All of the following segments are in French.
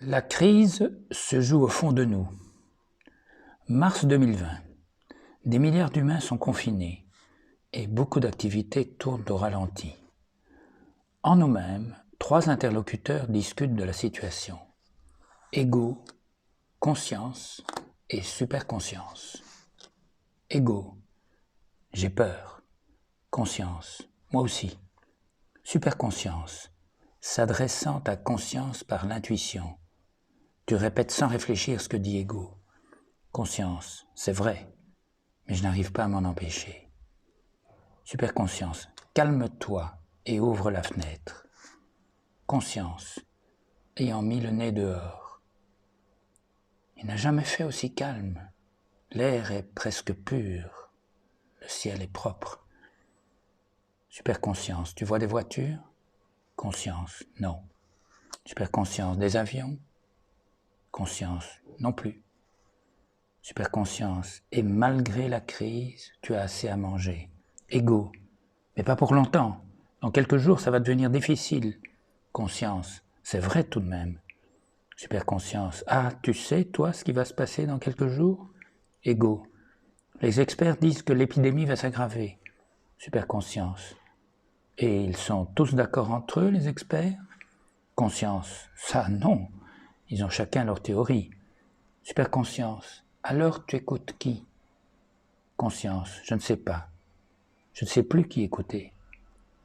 La crise se joue au fond de nous. Mars 2020. Des milliards d'humains sont confinés et beaucoup d'activités tournent au ralenti. En nous-mêmes, 3 interlocuteurs discutent de la situation. Ego, conscience et superconscience. Ego, j'ai peur. Conscience, moi aussi. Superconscience, s'adressant à conscience par l'intuition. Tu répètes sans réfléchir ce que dit Ego. Conscience, c'est vrai, mais je n'arrive pas à m'en empêcher. Superconscience, calme-toi et ouvre la fenêtre. Conscience, ayant mis le nez dehors. Il n'a jamais fait aussi calme. L'air est presque pur. Le ciel est propre. Superconscience, tu vois des voitures? Conscience, non. Superconscience, des avions? Conscience, non plus. Superconscience, et malgré la crise, tu as assez à manger. Ego, mais pas pour longtemps. Dans quelques jours, ça va devenir difficile. Conscience, c'est vrai tout de même. Superconscience, ah, tu sais, toi, ce qui va se passer dans quelques jours? Ego, les experts disent que l'épidémie va s'aggraver. Superconscience, et ils sont tous d'accord entre eux, les experts? Conscience, ça non, ils ont chacun leur théorie. Superconscience, alors tu écoutes qui? Conscience, je ne sais pas. Je ne sais plus qui écouter.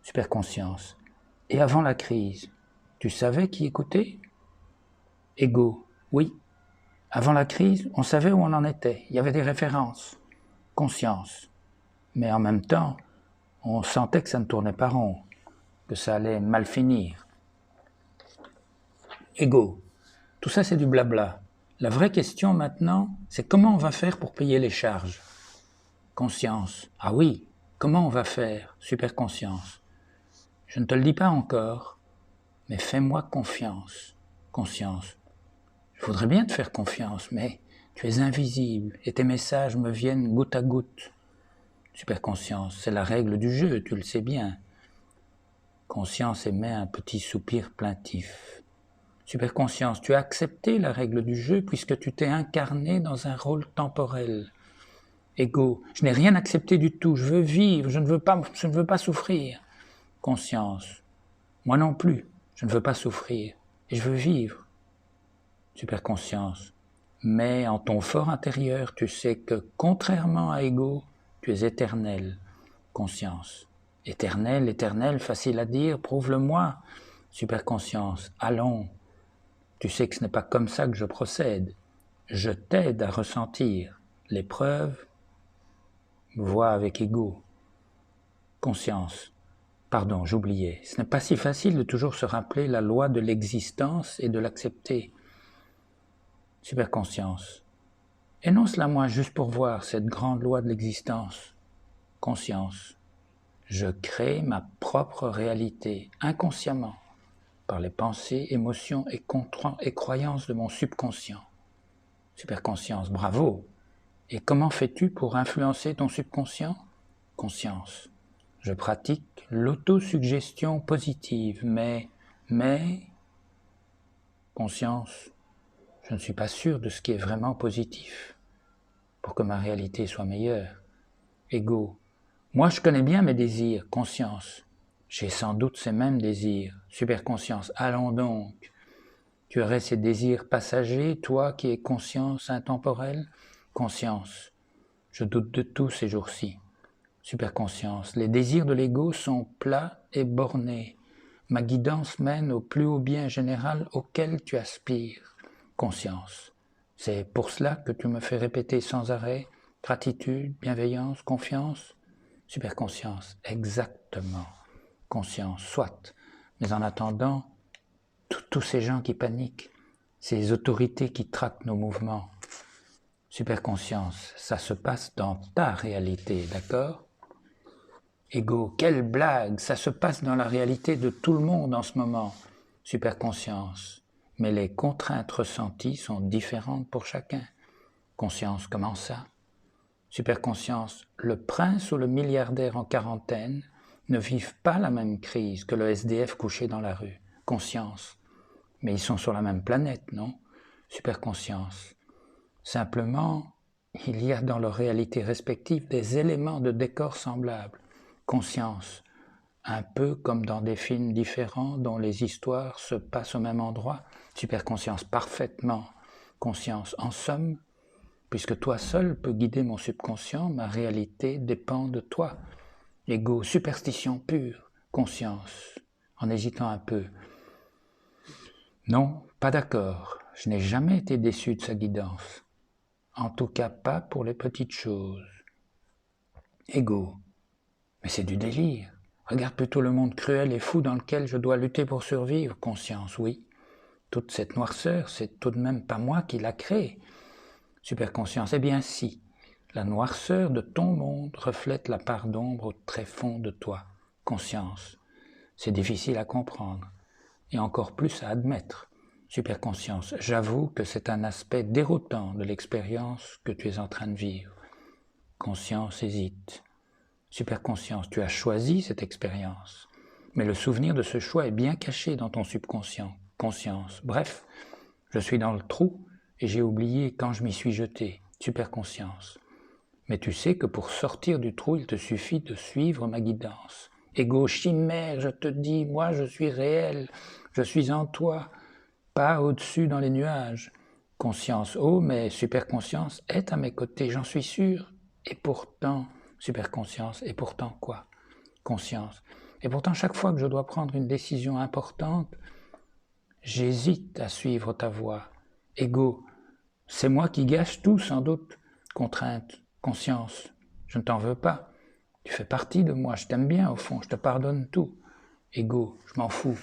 Superconscience, et avant la crise, tu savais qui écouter? Ego, oui. Avant la crise, on savait où on en était, il y avait des références. Conscience, mais en même temps, on sentait que ça ne tournait pas rond, que ça allait mal finir. Ego, tout ça c'est du blabla. La vraie question maintenant, c'est comment on va faire pour payer les charges? Conscience, ah oui, comment on va faire? Superconscience, je ne te le dis pas encore, mais fais-moi confiance. Conscience, je voudrais bien te faire confiance, mais tu es invisible et tes messages me viennent goutte à goutte. Superconscience, c'est la règle du jeu, tu le sais bien. Conscience émet un petit soupir plaintif. Superconscience, tu as accepté la règle du jeu puisque tu t'es incarné dans un rôle temporel. Ego, je n'ai rien accepté du tout, je veux vivre, je ne veux pas souffrir. Conscience, moi non plus, je ne veux pas souffrir, et je veux vivre. Superconscience, mais en ton fort intérieur, tu sais que, contrairement à Ego, tu es éternel. Conscience, éternel, éternel, facile à dire, prouve-le-moi. Superconscience, allons. Tu sais que ce n'est pas comme ça que je procède. Je t'aide à ressentir. L'épreuve, vois avec Ego. Conscience, pardon, j'oubliais. Ce n'est pas si facile de toujours se rappeler la loi de l'existence et de l'accepter. Superconscience, énonce-la moi juste pour voir cette grande loi de l'existence. Conscience, je crée ma propre réalité inconsciemment par les pensées, émotions et croyances de mon subconscient. Superconscience, bravo. Et comment fais-tu pour influencer ton subconscient? Conscience, je pratique l'autosuggestion positive, mais, conscience, je ne suis pas sûr de ce qui est vraiment positif pour que ma réalité soit meilleure. Ego, moi je connais bien mes désirs. Conscience, j'ai sans doute ces mêmes désirs. Superconscience, allons donc. Tu aurais ces désirs passagers, toi qui es conscience intemporelle? Conscience, je doute de tout ces jours-ci. Superconscience, les désirs de l'ego sont plats et bornés. Ma guidance mène au plus haut bien général auquel tu aspires. Conscience, c'est pour cela que tu me fais répéter sans arrêt gratitude, bienveillance, confiance? Superconscience, exactement. Conscience, soit. Mais en attendant, tous ces gens qui paniquent, ces autorités qui traquent nos mouvements. Superconscience, ça se passe dans ta réalité, d'accord? Ego, quelle blague, ça se passe dans la réalité de tout le monde en ce moment. Superconscience, mais les contraintes ressenties sont différentes pour chacun. Conscience, comment ça? Superconscience, le prince ou le milliardaire en quarantaine ne vivent pas la même crise que le SDF couché dans la rue. Conscience, Mais ils sont sur la même planète, non? Superconscience. Simplement, il y a dans leur réalité respective des éléments de décor semblables. Conscience. Un peu comme dans des films différents dont les histoires se passent au même endroit. Superconscience. Parfaitement. Conscience. En somme, puisque toi seul peux guider mon subconscient, ma réalité dépend de toi. Ego, superstition pure, conscience, en hésitant un peu. Non, pas d'accord, je n'ai jamais été déçu de sa guidance. En tout cas pas pour les petites choses. Ego, mais c'est du délire. Regarde plutôt le monde cruel et fou dans lequel je dois lutter pour survivre. Conscience, oui. Toute cette noirceur, c'est tout de même pas moi qui l'a créée. Superconscience, eh bien si. La noirceur de ton monde reflète la part d'ombre au tréfonds de toi. Conscience. C'est difficile à comprendre, et encore plus à admettre. Superconscience. J'avoue que c'est un aspect déroutant de l'expérience que tu es en train de vivre. Conscience hésite. Superconscience. Tu as choisi cette expérience, mais le souvenir de ce choix est bien caché dans ton subconscient. Conscience. Bref, je suis dans le trou et j'ai oublié quand je m'y suis jeté. Superconscience. Mais tu sais que pour sortir du trou, il te suffit de suivre ma guidance. Ego, chimère, je te dis, moi je suis réel, je suis en toi, pas au-dessus dans les nuages. Conscience, oh, mais superconscience est à mes côtés, j'en suis sûr. Et pourtant, superconscience, et pourtant quoi? Conscience. Et pourtant, chaque fois que je dois prendre une décision importante, j'hésite à suivre ta voie. Ego, c'est moi qui gâche tout sans doute. Contrainte, conscience, je ne t'en veux pas. Tu fais partie de moi, je t'aime bien au fond, je te pardonne tout. Ego, je m'en fous.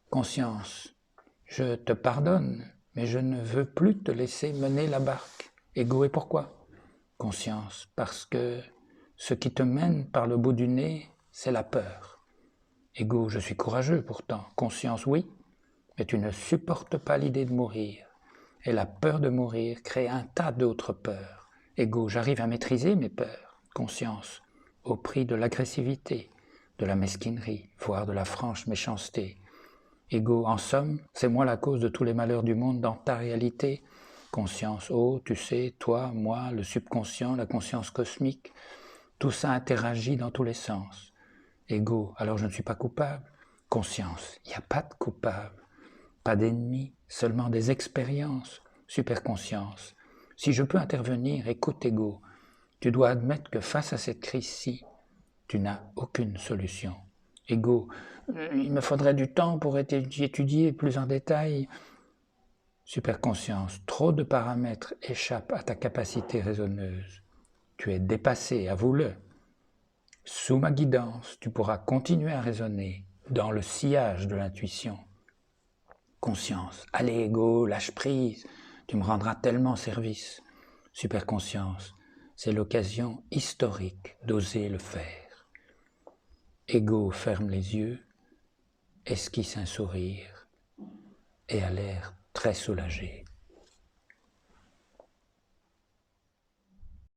Conscience, je te pardonne, mais je ne veux plus te laisser mener la barque. Ego, et pourquoi? Conscience, parce que ce qui te mène par le bout du nez, c'est la peur. Ego, je suis courageux pourtant. Conscience, oui, mais tu ne supportes pas l'idée de mourir. Et la peur de mourir crée un tas d'autres peurs. Ego, j'arrive à maîtriser mes peurs. Conscience, au prix de l'agressivité, de la mesquinerie, voire de la franche méchanceté. Ego, en somme, c'est moi la cause de tous les malheurs du monde dans ta réalité. Conscience, oh, tu sais, toi, moi, le subconscient, la conscience cosmique, tout ça interagit dans tous les sens. Ego, alors je ne suis pas coupable. Conscience, il n'y a pas de coupable. Pas d'ennemis, seulement des expériences. Superconscience. Si je peux intervenir, écoute Ego, tu dois admettre que face à cette crise-ci, tu n'as aucune solution. Ego, il me faudrait du temps pour étudier plus en détail. Superconscience, trop de paramètres échappent à ta capacité raisonneuse. Tu es dépassé, avoue-le. Sous ma guidance, tu pourras continuer à raisonner dans le sillage de l'intuition. Conscience, allez Ego, lâche prise, tu me rendras tellement service. Superconscience, c'est l'occasion historique d'oser le faire. Ego ferme les yeux, esquisse un sourire et a l'air très soulagé.